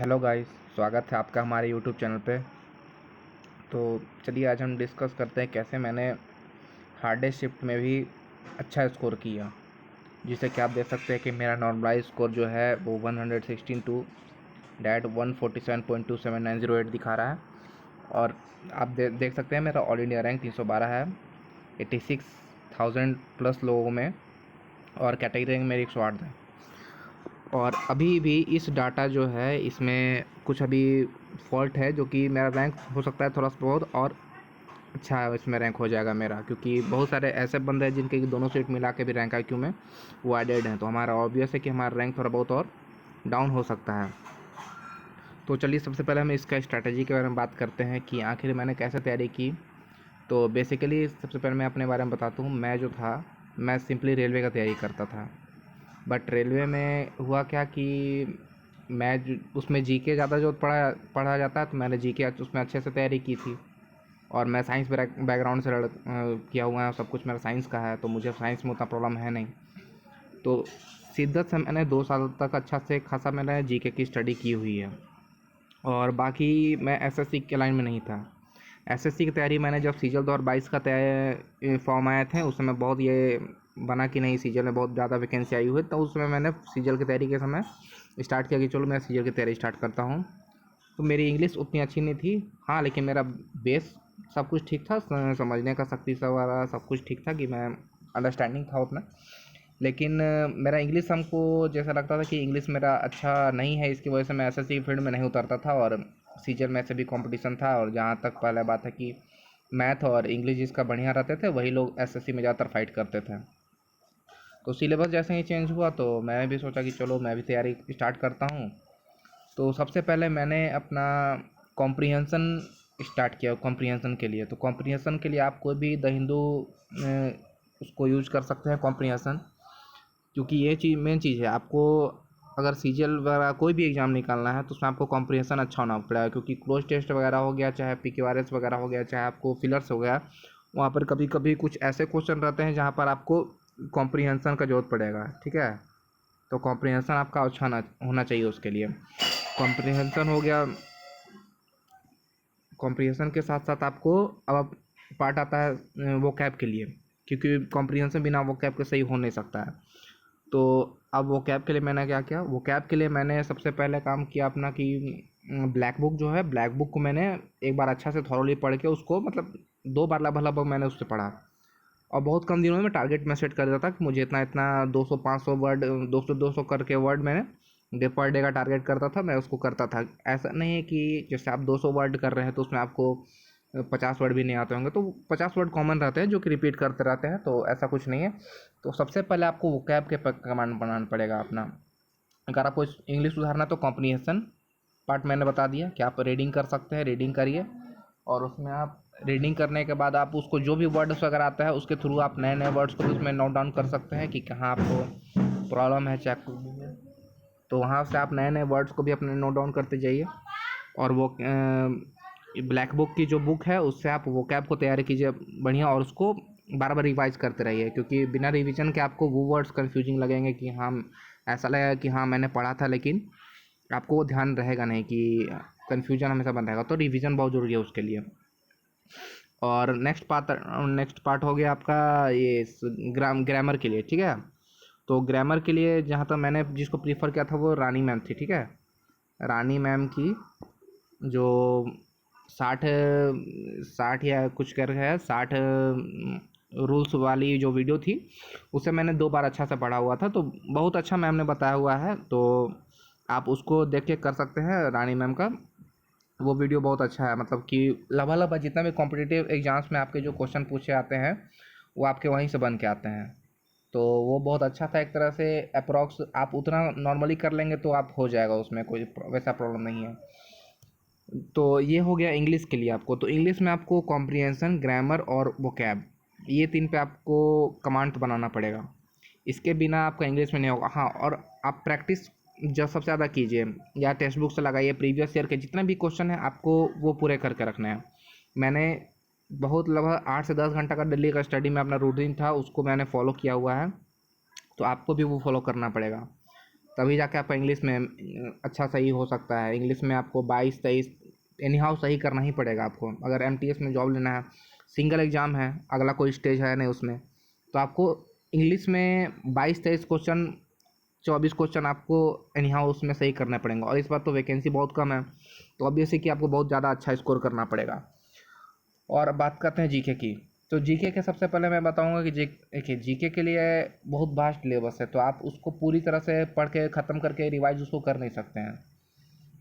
Hello guys, स्वागत है आपका हमारे यूट्यूब चैनल पे। तो चलिए आज हम डिस्कस करते हैं कैसे मैंने हार्डेस्ट शिफ्ट में भी अच्छा स्कोर किया, जिससे कि आप देख सकते हैं कि मेरा नॉर्मलाइज स्कोर जो है वो 116 टू डैट 147.27908 दिखा रहा है। और आप देख सकते हैं मेरा ऑल इंडिया रैंक 312 है 86,000 प्लस लोगों में, और कैटेगरी रैंक मेरी 108 है। और अभी भी इस डाटा जो है इसमें कुछ अभी फॉल्ट है, जो कि मेरा रैंक हो सकता है थोड़ा सा बहुत और अच्छा इसमें रैंक हो जाएगा मेरा, क्योंकि बहुत सारे ऐसे बंदे हैं जिनके दोनों सीट मिला के भी रैंक IQ में वो एडेड हैं। तो हमारा ऑब्वियस है कि हमारा रैंक थोड़ा बहुत और डाउन हो सकता है। तो चलिए सबसे पहले हम इसका स्ट्रैटेजी के बारे में बात करते हैं कि आखिर मैंने कैसे तैयारी की। तो बेसिकली सबसे पहले मैं अपने बारे में बताता हूँ। मैं जो था मैं सिंपली रेलवे का तैयारी करता था, बट रेलवे में हुआ क्या कि उसमें जीके ज़्यादा जो पढ़ा जाता है, तो मैंने जीके उसमें अच्छे से तैयारी की थी। और मैं साइंस बैकग्राउंड से किया हुआ है, सब कुछ मेरा साइंस का है, तो मुझे साइंस में उतना प्रॉब्लम है नहीं। तो शिद्दत से मैंने 2 साल तक अच्छा से खासा मैंने जीके की स्टडी की हुई है। और बाकी मैं एसएससी के लाइन में नहीं था। एसएससी की तैयारी मैंने जब सीजल 2022 का फॉर्म आए थे उस समय बहुत ये बना कि नहीं सीजल में बहुत ज़्यादा वैकेंसी आई हुई है, तो उस समय मैंने सीजल की तैयारी के समय स्टार्ट किया कि चलो मैं सीजल की तैयारी स्टार्ट करता हूँ। तो मेरी इंग्लिश उतनी अच्छी नहीं थी, हाँ, लेकिन मेरा बेस सब कुछ ठीक था, समझने का शक्ति सब कुछ ठीक था कि मैं अंडरस्टैंडिंग था उतना। लेकिन मेरा इंग्लिश हमको जैसा लगता था कि इंग्लिश मेरा अच्छा नहीं है, इसकी वजह से मैं एसएससी फील्ड में नहीं उतरता था। और सीजल में से भी कंपटीशन था, और जहाँ तक पहले बात है कि मैथ और इंग्लिश जिसका बढ़िया रहते थे वही लोग एसएससी में ज़्यादातर फाइट करते थे। तो सिलेबस जैसे ही चेंज हुआ तो मैं भी सोचा कि चलो मैं भी तैयारी स्टार्ट करता हूँ। तो सबसे पहले मैंने अपना कॉम्प्रिहेंसन स्टार्ट किया कॉम्प्रिहेंसन के लिए। तो कॉम्प्रिहेंसन के लिए आप कोई भी द हिंदू उसको यूज कर सकते हैं कॉम्प्रिहेंसन, क्योंकि ये चीज़ मेन चीज़ है। आपको अगर सीजीएल वगैरह कोई भी एग्ज़ाम निकालना है तो उसमें आपको कॉम्प्रिहेंसन अच्छा होना पड़ेगा, क्योंकि क्लोज टेस्ट वगैरह हो गया, चाहे PQRS वगैरह हो गया, चाहे आपको फिलर्स हो गया, वहाँ पर कभी कभी कुछ ऐसे क्वेश्चन रहते हैं जहाँ पर आपको कॉम्प्रिहेंसन का ज़रूरत पड़ेगा, ठीक है। तो कॉम्प्रिहेंसन आपका अच्छा होना चाहिए उसके लिए। कॉम्प्रिहेंसन हो गया। कॉम्प्रिहेंसन के साथ साथ आपको अब पार्ट आता है वो कैब के लिए, क्योंकि कॉम्प्रिहेंसन बिना वो कैब के सही हो नहीं सकता है। तो अब वो कैब के लिए मैंने क्या किया, वो कैब के लिए मैंने सबसे पहले काम किया अपना कि ब्लैक बुक जो है, ब्लैक बुक को मैंने एक बार अच्छा से थॉरोली पढ़ के उसको मतलब 2 बार लगभग मैंने उससे पढ़ा। और बहुत कम दिनों में टारगेट मैं सेट कर देता था कि मुझे इतना इतना 200-500 वर्ड 200-200 करके वर्ड मैंने डे पर डे का टारगेट करता था, मैं उसको करता था। ऐसा नहीं है कि जैसे आप 200 वर्ड कर रहे हैं तो उसमें आपको 50 वर्ड भी नहीं आते होंगे, तो 50 वर्ड कॉमन रहते हैं जो कि रिपीट करते रहते हैं, तो ऐसा कुछ नहीं है। तो सबसे पहले आपको वोकैब के कमांड बनाना पड़ेगा अपना। अगर आपको इंग्लिश सुधारना तो कॉम्प्रिहेंशन पार्ट मैंने बता दिया कि आप रीडिंग कर सकते हैं, रीडिंग करिए। और उसमें आप रीडिंग करने के बाद आप उसको जो भी वर्ड्स वगैरह आता है उसके थ्रू आप नए नए वर्ड्स को भी उसमें नोट डाउन कर सकते हैं कि कहाँ आपको प्रॉब्लम है, चेक। तो वहाँ से आप नए नए वर्ड्स को भी अपने नोट डाउन करते जाइए। और वो ब्लैक बुक की जो बुक है उससे आप वो कैब को तैयारी कीजिए बढ़िया, और उसको बार बार रिवाइज करते रहिए, क्योंकि बिना रिवीजन के आपको वो वर्ड्स कन्फ्यूजिंग लगेंगे कि हाँ, ऐसा लगेगा कि हाँ मैंने पढ़ा था, लेकिन आपको वो ध्यान रहेगा नहीं, कि कन्फ्यूजन हमेशा बन रहेगा। तो रिवीजन बहुत ज़रूरी है उसके लिए। और नेक्स्ट पार्ट हो गया आपका ये ग्रामर के लिए, ठीक है। तो ग्रामर के लिए जहाँ तक मैंने जिसको प्रीफर किया था वो रानी मैम थी, ठीक है। रानी मैम की जो 60 60 या कुछ कर है 60 रूल्स वाली जो वीडियो थी, उसे मैंने 2 बार अच्छा से पढ़ा हुआ था, तो बहुत अच्छा मैम ने बताया हुआ है। तो आप उसको देख के कर सकते हैं रानी मैम का। वो वीडियो बहुत अच्छा है, मतलब कि लगभग जितना भी कॉम्पिटिटिव एग्जाम्स में आपके जो क्वेश्चन पूछे आते हैं वो आपके वहीं से बन के आते हैं। तो वो बहुत अच्छा था, एक तरह से अप्रॉक्स आप उतना नॉर्मली कर लेंगे तो आप हो जाएगा, उसमें कोई वैसा प्रॉब्लम नहीं है। तो ये हो गया इंग्लिश के लिए आपको। तो इंग्लिश में आपको कॉम्प्रिहेंशन, ग्रामर और वोकैब, ये 3 पे आपको कमांड बनाना पड़ेगा। इसके बिना आपका इंग्लिश में नहीं होगा। हाँ, और आप प्रैक्टिस जो सबसे ज़्यादा कीजिए, या टेक्स्ट बुक से लगाइए, प्रीवियस ईयर के जितने भी क्वेश्चन हैं आपको वो पूरे करके रखने हैं। मैंने बहुत लगभग 8 से 10 घंटा का डेली का स्टडी में अपना रूटीन था, उसको मैंने फॉलो किया हुआ है, तो आपको भी वो फॉलो करना पड़ेगा। तभी जाके आपका इंग्लिश में अच्छा सही हो सकता है। इंग्लिश में आपको 22-23 एनी हाउ सही करना ही पड़ेगा आपको, अगर एमटीएस में जॉब लेना है। सिंगल एग्ज़ाम है, अगला कोई स्टेज है नहीं उसमें, तो आपको इंग्लिश में 22-23 क्वेश्चन, 24 क्वेश्चन आपको एनी हाउ उसमें सही करने पड़ेंगे। और इस बार तो वैकेंसी बहुत कम है, तो ऑब्वियसली कि आपको बहुत ज़्यादा अच्छा स्कोर करना पड़ेगा। और बात करते हैं जीके की। तो जीके के सबसे पहले मैं बताऊंगा कि देखिए जीके के लिए बहुत वास्ट सिलेबस है, तो आप उसको पूरी तरह से पढ़ के ख़त्म करके रिवाइज उसको कर नहीं सकते हैं।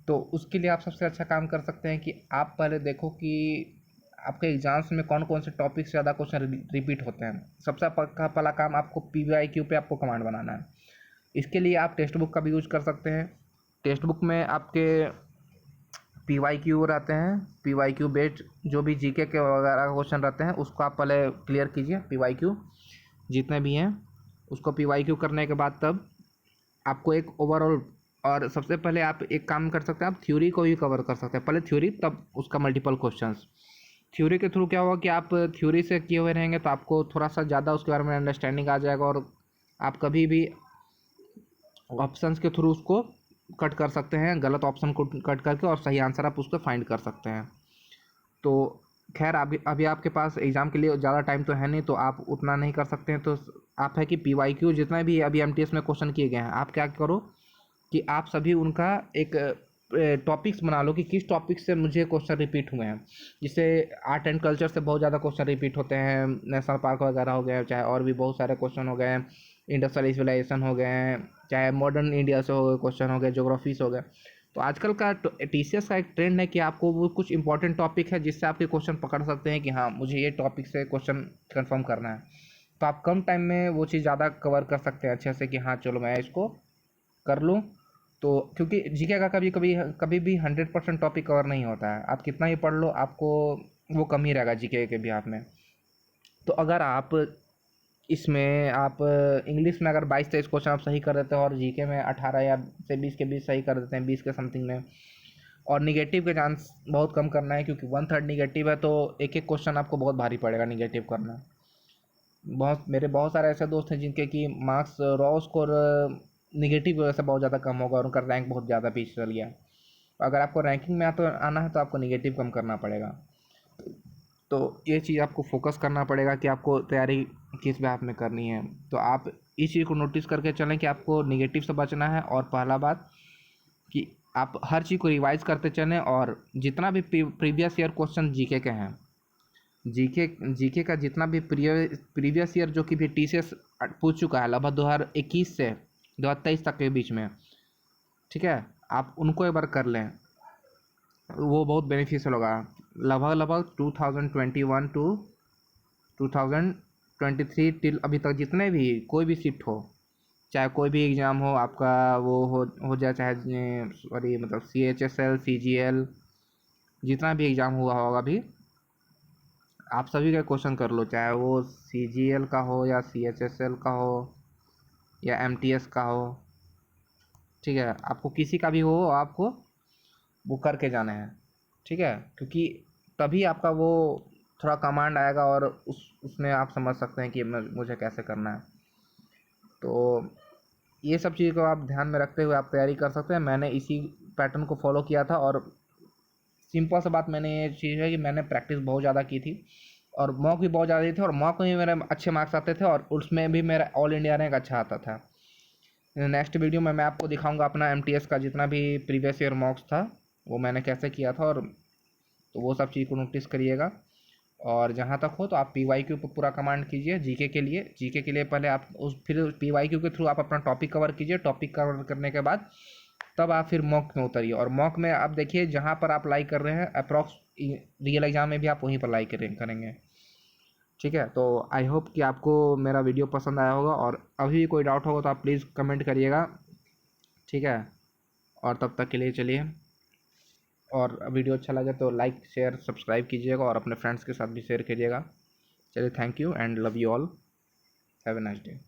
तो उसके लिए आप सबसे अच्छा काम कर सकते हैं कि आप पहले देखो कि आपके एग्जाम्स में कौन कौन से टॉपिक से ज़्यादा क्वेश्चन रिपीट होते हैं। सबसे पहला काम आपको पीवाईक्यू पे आपको कमांड बनाना है। इसके लिए आप टेक्स्ट बुक का भी यूज कर सकते हैं। टेक्स्ट बुक में आपके पीवाईक्यू रहते हैं, पीवाईक्यू बेस्ड जो भी जीके के वगैरह क्वेश्चन रहते हैं उसको आप पहले क्लियर कीजिए। पीवाईक्यू जितने भी हैं उसको पीवाईक्यू करने के बाद तब आपको एक ओवरऑल, और सबसे पहले आप एक काम कर सकते हैं, आप थ्योरी को भी कवर कर सकते हैं। पहले थ्योरी तब उसका मल्टीपल क्वेश्चंस। थ्योरी के थ्रू क्या होगा कि आप थ्योरी से किए हुए रहेंगे तो आपको थोड़ा सा ज़्यादा उसके बारे में अंडरस्टैंडिंग आ जाएगा, और आप कभी भी ऑप्शंस के थ्रू उसको कट कर सकते हैं, गलत ऑप्शन को कट करके, और सही आंसर आप उसको फाइंड कर सकते हैं। तो खैर अभी आपके पास एग्ज़ाम के लिए ज़्यादा टाइम तो है नहीं, तो आप उतना नहीं कर सकते हैं। तो आप है कि पीवाईक्यू जितना भी अभी एमटीएस में क्वेश्चन किए गए हैं, आप क्या करो कि आप सभी उनका एक टॉपिक्स बना लो कि किस टॉपिक से मुझे क्वेश्चन रिपीट हुए हैं। जैसे आर्ट एंड कल्चर से बहुत ज़्यादा क्वेश्चन रिपीट होते हैं, नेशनल पार्क वगैरह हो गए, चाहे और भी बहुत सारे क्वेश्चन हो गए, इंडस्ट्रियल सिविलाइजेशन हो गए, चाहे मॉडर्न इंडिया से हो गए क्वेश्चन हो गए, जोग्राफी से हो गए। तो आजकल का टीसीएस का एक ट्रेंड है कि आपको वो कुछ इंपॉर्टेंट टॉपिक है जिससे आपके क्वेश्चन पकड़ सकते हैं कि हाँ मुझे ये टॉपिक से क्वेश्चन कंफर्म करना है। तो आप कम टाइम में वो चीज़ ज़्यादा कवर कर सकते हैं अच्छे से कि हाँ चलो मैं इसको कर लूँ। तो क्योंकि जीके का कभी कभी कभी भी 100% टॉपिक कवर नहीं होता है, आप कितना ही पढ़ लो आपको वो कम ही रहेगा जीके के भी हाथ में। तो अगर आप इसमें आप इंग्लिश में अगर 22-23 क्वेश्चन आप सही कर देते हो, और जीके में 18 या से 20 के 20 सही कर देते हैं, 20 के समथिंग में, और निगेटिव के चांस बहुत कम करना है क्योंकि 1/3 निगेटिव है, तो एक एक क्वेश्चन आपको बहुत भारी पड़ेगा निगेटिव करना। बहुत सारे ऐसे दोस्त हैं जिनके कि मार्क्स रॉ स्कोर निगेटिव की वजह से बहुत ज़्यादा कम होगा और उनका रैंक बहुत ज़्यादा पीछे चल गया। अगर आपको रैंकिंग में आना है तो आपको निगेटिव कम करना पड़ेगा। तो ये चीज़ आपको फोकस करना पड़ेगा कि आपको तैयारी किस बेस में करनी है। तो आप इस चीज़ को नोटिस करके चलें कि आपको निगेटिव से बचना है। और पहला बात कि आप हर चीज़ को रिवाइज करते चलें, और जितना भी प्रीवियस ईयर क्वेश्चन जीके के हैं, जीके जीके का जितना भी प्रीवियस ईयर जो कि भी टीसीएस पूछ चुका है लगभग 2021 से 2023 तक के बीच में, ठीक है, आप उनको एक बार कर लें, वो बहुत बेनिफिशियल होगा। लगभग 2021 टू 2023 टिल अभी तक जितने भी कोई भी शिफ्ट हो, चाहे कोई भी एग्ज़ाम हो आपका, वो हो जाए, चाहे सॉरी मतलब CHSL CGL जितना भी एग्ज़ाम हुआ होगा अभी, आप सभी का क्वेश्चन कर लो, चाहे वो CGL का हो या CHSL का हो या MTS का हो, ठीक है, आपको किसी का भी हो आपको वो करके जाना है, ठीक है, क्योंकि तभी आपका वो थोड़ा कमांड आएगा और उसमें आप समझ सकते हैं कि मुझे कैसे करना है। तो ये सब चीज़ को आप ध्यान में रखते हुए आप तैयारी कर सकते हैं। मैंने इसी पैटर्न को फॉलो किया था, और सिंपल सा बात मैंने ये चीज़ है कि मैंने प्रैक्टिस बहुत ज़्यादा की थी, और मॉक भी बहुत ज़्यादा दी थी, और मॉक में भी मेरे अच्छे मार्क्स आते थे, और उसमें भी मेरा ऑल इंडिया रैंक अच्छा आता था। नेक्स्ट वीडियो में मैं आपको दिखाऊंगा अपना MTS का जितना भी प्रीवियस ईयर मॉक्स था वो मैंने कैसे किया था, और तो वो सब चीज़ को नोटिस करिएगा। और जहाँ तक हो तो आप PYQ पर पूरा कमांड कीजिए। जीके के लिए पहले आप फिर PYQ के थ्रू आप अपना टॉपिक कवर कीजिए। टॉपिक कवर करने के बाद तब आप फिर मॉक में उतरिए, और मॉक में आप देखिए जहाँ पर आप लाइक कर रहे हैं अप्रॉक्स रियल एग्जाम में भी आप वहीं पर लाइक करेंगे, ठीक है। तो आई होप कि आपको मेरा वीडियो पसंद आया होगा, और अभी भी कोई डाउट होगा तो आप प्लीज़ कमेंट करिएगा, ठीक है। और तब तक के लिए चलिए, और वीडियो अच्छा लगे तो लाइक शेयर सब्सक्राइब कीजिएगा, और अपने फ्रेंड्स के साथ भी शेयर कीजिएगा। चलिए, thank you and love you all, have a nice day.